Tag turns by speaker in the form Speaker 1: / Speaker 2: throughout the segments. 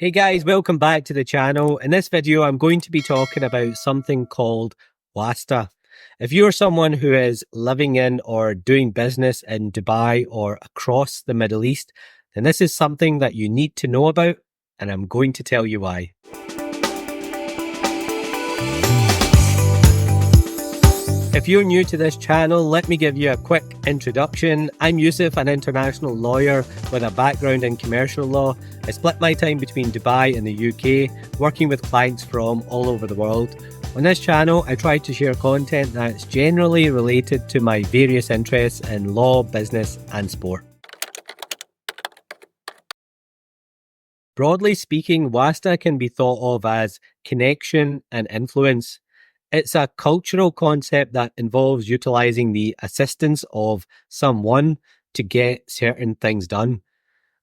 Speaker 1: Hey guys, welcome back to the channel. In this video, I'm going to be talking about something called Wasta. If you're someone who is living in or doing business in Dubai or across the Middle East, then this is something that you need to know about, and I'm going to tell you why. If you're new to this channel, let me give you a quick introduction. I'm Yusuf, an international lawyer with a background in commercial law. I split my time between Dubai and the UK, working with clients from all over the world. On this channel, I try to share content that's generally related to my various interests in law, business, and sport. Broadly speaking, Wasta can be thought of as connection and influence. It's a cultural concept that involves utilizing the assistance of someone to get certain things done.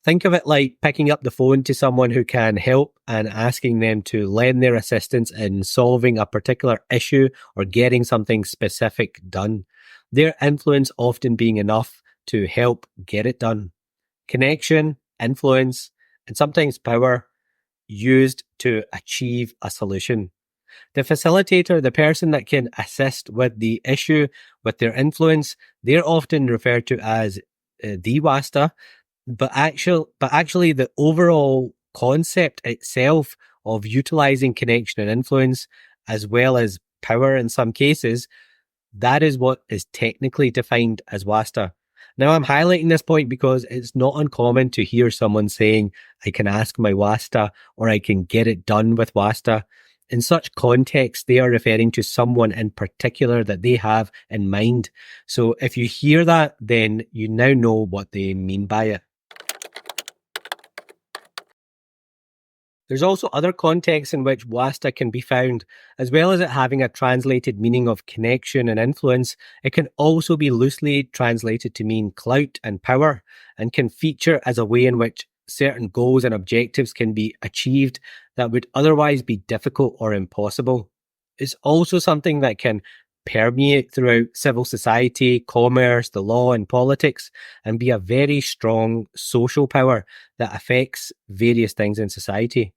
Speaker 1: Think of it like picking up the phone to someone who can help and asking them to lend their assistance in solving a particular issue or getting something specific done. Their influence often being enough to help get it done. Connection, influence, and sometimes power used to achieve a solution. The facilitator, the person that can assist with the issue, with their influence, they're often referred to as the Wasta, but actually the overall concept itself of utilizing connection and influence, as well as power in some cases, that is what is technically defined as Wasta. Now, I'm highlighting this point because it's not uncommon to hear someone saying, I can ask my Wasta, or I can get it done with Wasta. In such context, they are referring to someone in particular that they have in mind. So if you hear that, then you now know what they mean by it. There's also other contexts in which Wasta can be found. As well as it having a translated meaning of connection and influence, it can also be loosely translated to mean clout and power, and can feature as a way in which certain goals and objectives can be achieved that would otherwise be difficult or impossible. It's also something that can permeate throughout civil society, commerce, the law, and politics, and be a very strong social power that affects various things in society.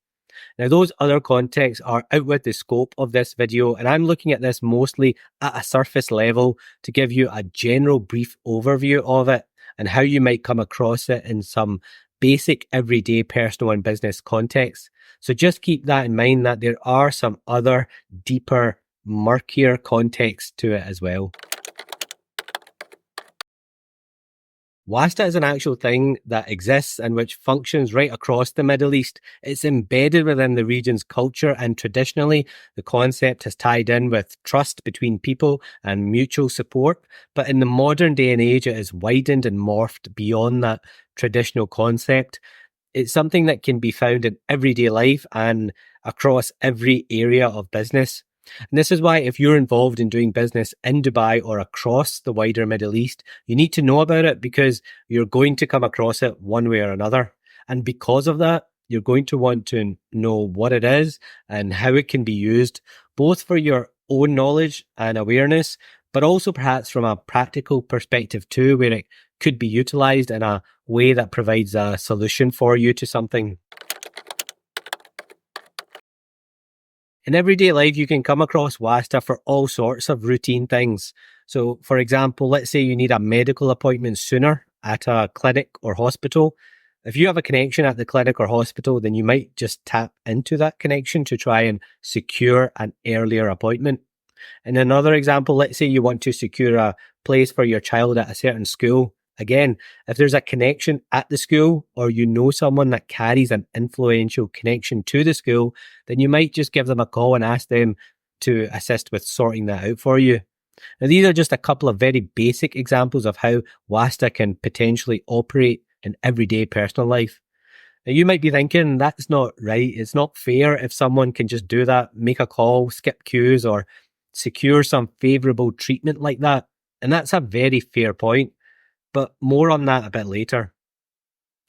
Speaker 1: Now, those other contexts are out with the scope of this video, and I'm looking at this mostly at a surface level to give you a general brief overview of it and how you might come across it in some basic everyday personal and business context. So just keep that in mind, that there are some other deeper, murkier contexts to it as well. Wasta is an actual thing that exists and which functions right across the Middle East. It's embedded within the region's culture, and traditionally the concept has tied in with trust between people and mutual support. But in the modern day and age, it has widened and morphed beyond that traditional concept. It's something that can be found in everyday life and across every area of business. And this is why, if you're involved in doing business in Dubai or across the wider Middle East, you need to know about it, because you're going to come across it one way or another. And because of that, you're going to want to know what it is and how it can be used, both for your own knowledge and awareness, but also perhaps from a practical perspective too, where it could be utilized in a way that provides a solution for you to something. In everyday life, you can come across Wasta for all sorts of routine things. So, for example, let's say you need a medical appointment sooner at a clinic or hospital. If you have a connection at the clinic or hospital, then you might just tap into that connection to try and secure an earlier appointment. In another example, let's say you want to secure a place for your child at a certain school. Again, if there's a connection at the school, or you know someone that carries an influential connection to the school, then you might just give them a call and ask them to assist with sorting that out for you. Now, these are just a couple of very basic examples of how Wasta can potentially operate in everyday personal life. Now, you might be thinking, that's not right. It's not fair if someone can just do that, make a call, skip queues, or secure some favorable treatment like that. And that's a very fair point. But more on that a bit later.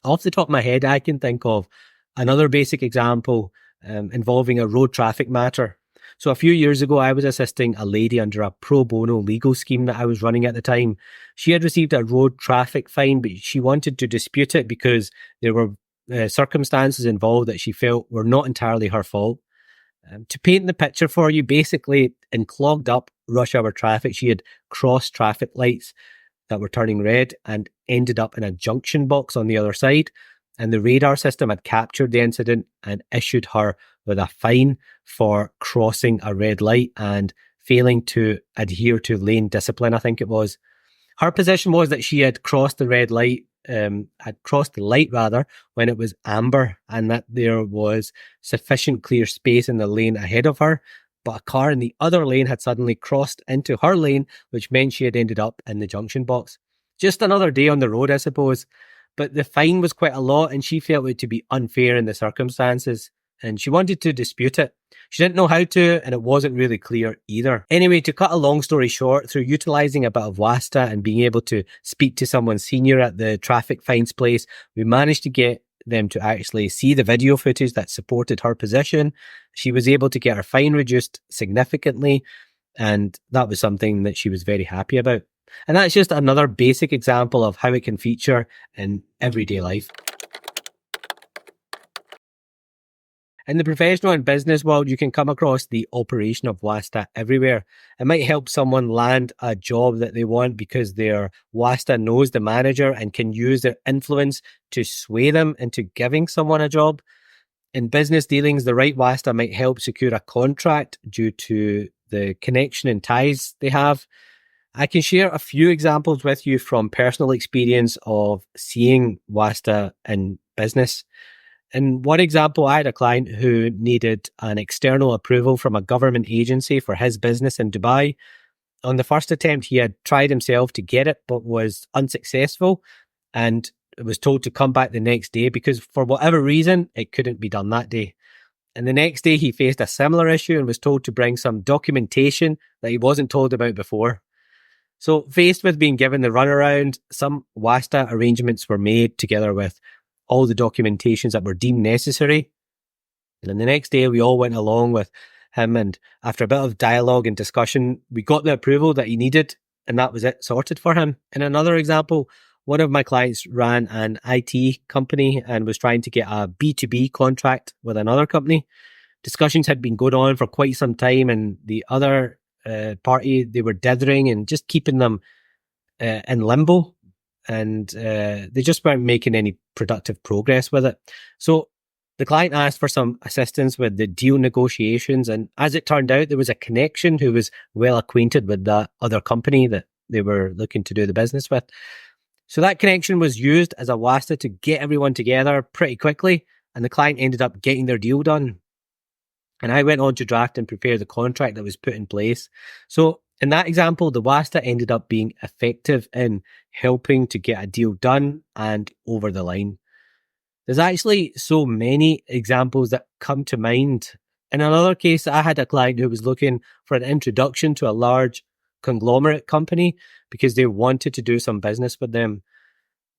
Speaker 1: Off the top of my head, I can think of another basic example involving a road traffic matter. So a few years ago, I was assisting a lady under a pro bono legal scheme that I was running at the time. She had received a road traffic fine, but she wanted to dispute it because there were circumstances involved that she felt were not entirely her fault. To paint the picture for you, basically, in clogged up rush hour traffic, she had crossed traffic lights that were turning red and ended up in a junction box on the other side. And the radar system had captured the incident and issued her with a fine for crossing a red light and failing to adhere to lane discipline, I think it was. Her position was that she had crossed the red light, had crossed the light rather, when it was amber, and that there was sufficient clear space in the lane ahead of her. But a car in the other lane had suddenly crossed into her lane, which meant she had ended up in the junction box. Just another day on the road, I suppose. But the fine was quite a lot, and she felt it to be unfair in the circumstances, and she wanted to dispute it. She didn't know how to, and it wasn't really clear either. Anyway, to cut a long story short, through utilising a bit of Wasta and being able to speak to someone senior at the traffic fines place, we managed to get them to actually see the video footage that supported her position. She was able to get her fine reduced significantly, and that was something that she was very happy about. And that's just another basic example of how it can feature in everyday life. In the professional and business world, you can come across the operation of Wasta everywhere. It might help someone land a job that they want because their Wasta knows the manager and can use their influence to sway them into giving someone a job. In business dealings, the right Wasta might help secure a contract due to the connection and ties they have. I can share a few examples with you from personal experience of seeing Wasta in business. In one example, I had a client who needed an external approval from a government agency for his business in Dubai. On the first attempt, he had tried himself to get it, but was unsuccessful and was told to come back the next day because for whatever reason, it couldn't be done that day. And the next day, he faced a similar issue and was told to bring some documentation that he wasn't told about before. So faced with being given the runaround, some Wasta arrangements were made together with all the documentations that were deemed necessary. And then the next day, we all went along with him. And after a bit of dialogue and discussion, we got the approval that he needed. And that was it, sorted for him. In another example, one of my clients ran an IT company and was trying to get a B2B contract with another company. Discussions had been going on for quite some time, and the other party, they were dithering and just keeping them in limbo. And they just weren't making any productive progress with it. So the client asked for some assistance with the deal negotiations. And as it turned out, there was a connection who was well acquainted with that other company that they were looking to do the business with. So that connection was used as a Wasta to get everyone together pretty quickly. And the client ended up getting their deal done. And I went on to draft and prepare the contract that was put in place. So in that example, the Wasta ended up being effective in helping to get a deal done and over the line. There's actually so many examples that come to mind. In another case, I had a client who was looking for an introduction to a large conglomerate company because they wanted to do some business with them.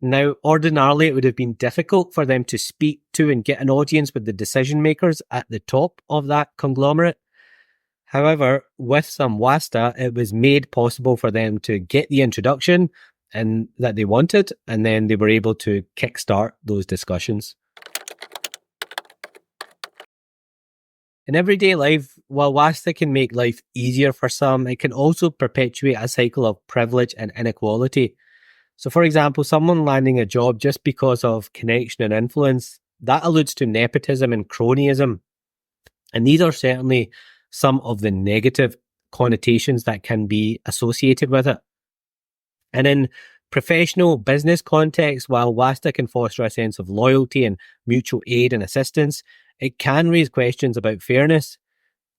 Speaker 1: Now, ordinarily, it would have been difficult for them to speak to and get an audience with the decision makers at the top of that conglomerate. However, with some Wasta, it was made possible for them to get the introduction and that they wanted, and then they were able to kickstart those discussions. In everyday life, while Wasta can make life easier for some, it can also perpetuate a cycle of privilege and inequality. So, for example, someone landing a job just because of connection and influence, that alludes to nepotism and cronyism. And these are certainly some of the negative connotations that can be associated with it. And in professional business context, while Wasta can foster a sense of loyalty and mutual aid and assistance, it can raise questions about fairness.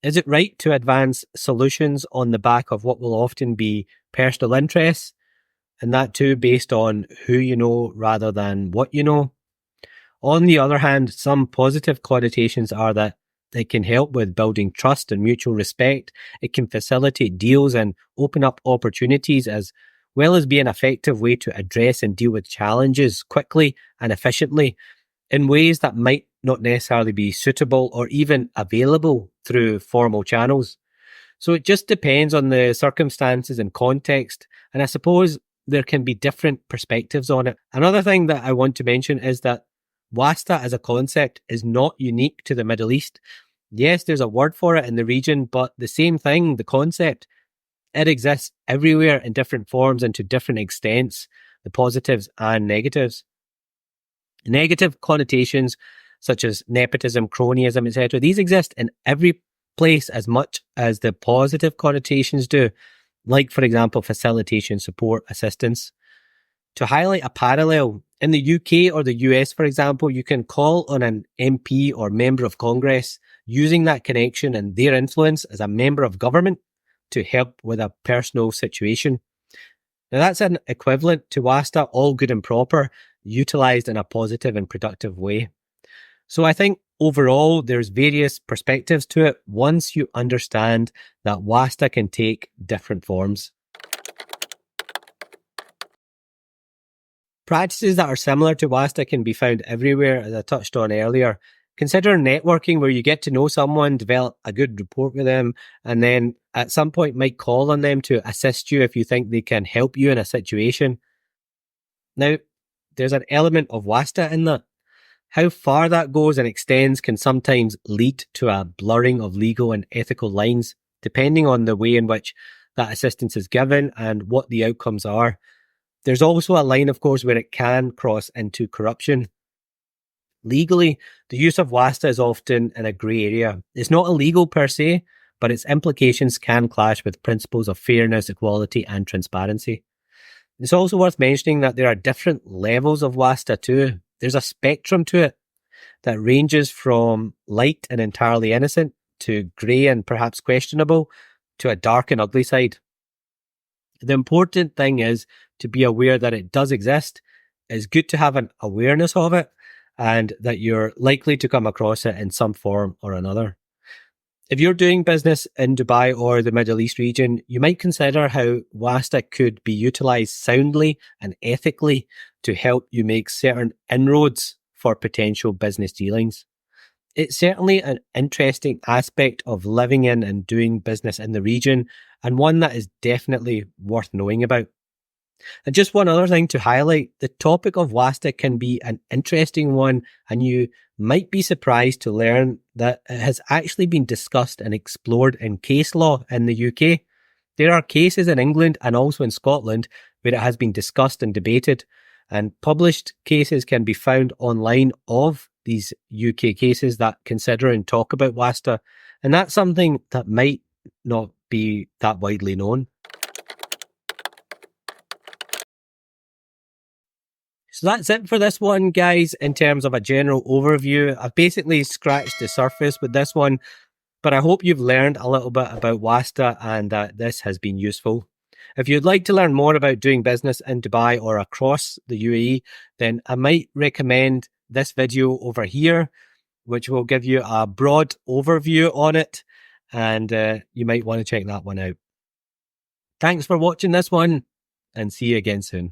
Speaker 1: Is it right to advance solutions on the back of what will often be personal interests? And that too based on who you know rather than what you know. On the other hand, some positive connotations are that it can help with building trust and mutual respect. It can facilitate deals and open up opportunities, as well as be an effective way to address and deal with challenges quickly and efficiently in ways that might not necessarily be suitable or even available through formal channels. So it just depends on the circumstances and context. And I suppose there can be different perspectives on it. Another thing that I want to mention is that Wasta as a concept is not unique to the Middle East. Yes, there's a word for it in the region, but the same thing, the concept, it exists everywhere in different forms and to different extents, the positives and negatives. Negative connotations such as nepotism, cronyism, etc., these exist in every place as much as the positive connotations do, like, for example, facilitation, support, assistance. To highlight a parallel, in the UK or the US, for example, you can call on an MP or member of Congress using that connection and their influence as a member of government to help with a personal situation. Now, that's an equivalent to Wasta, all good and proper, utilised in a positive and productive way. So I think overall, there's various perspectives to it once you understand that Wasta can take different forms. Practices that are similar to Wasta can be found everywhere, as I touched on earlier. Consider networking, where you get to know someone, develop a good rapport with them, and then at some point might call on them to assist you if you think they can help you in a situation. Now, there's an element of Wasta in that. How far that goes and extends can sometimes lead to a blurring of legal and ethical lines, depending on the way in which that assistance is given and what the outcomes are. There's also a line, of course, where it can cross into corruption. Legally, the use of Wasta is often in a grey area. It's not illegal per se, but its implications can clash with principles of fairness, equality, and transparency. It's also worth mentioning that there are different levels of Wasta too. There's a spectrum to it that ranges from light and entirely innocent to grey and perhaps questionable to a dark and ugly side. The important thing is to be aware that it does exist. It's good to have an awareness of it and that you're likely to come across it in some form or another. If you're doing business in Dubai or the Middle East region, you might consider how Wasta could be utilised soundly and ethically to help you make certain inroads for potential business dealings. It's certainly an interesting aspect of living in and doing business in the region, and one that is definitely worth knowing about. And just one other thing to highlight, the topic of Wasta can be an interesting one, and you might be surprised to learn that it has actually been discussed and explored in case law in the UK. There are cases in England and also in Scotland where it has been discussed and debated, and published cases can be found online of these UK cases that consider and talk about Wasta, and that's something that might not be that widely known. So that's it for this one, guys, in terms of a general overview. I've basically scratched the surface with this one, but I hope you've learned a little bit about Wasta and that this has been useful. If you'd like to learn more about doing business in Dubai or across the UAE, then I might recommend this video over here, which will give you a broad overview on it, and you might want to check that one out. Thanks for watching this one, and see you again soon.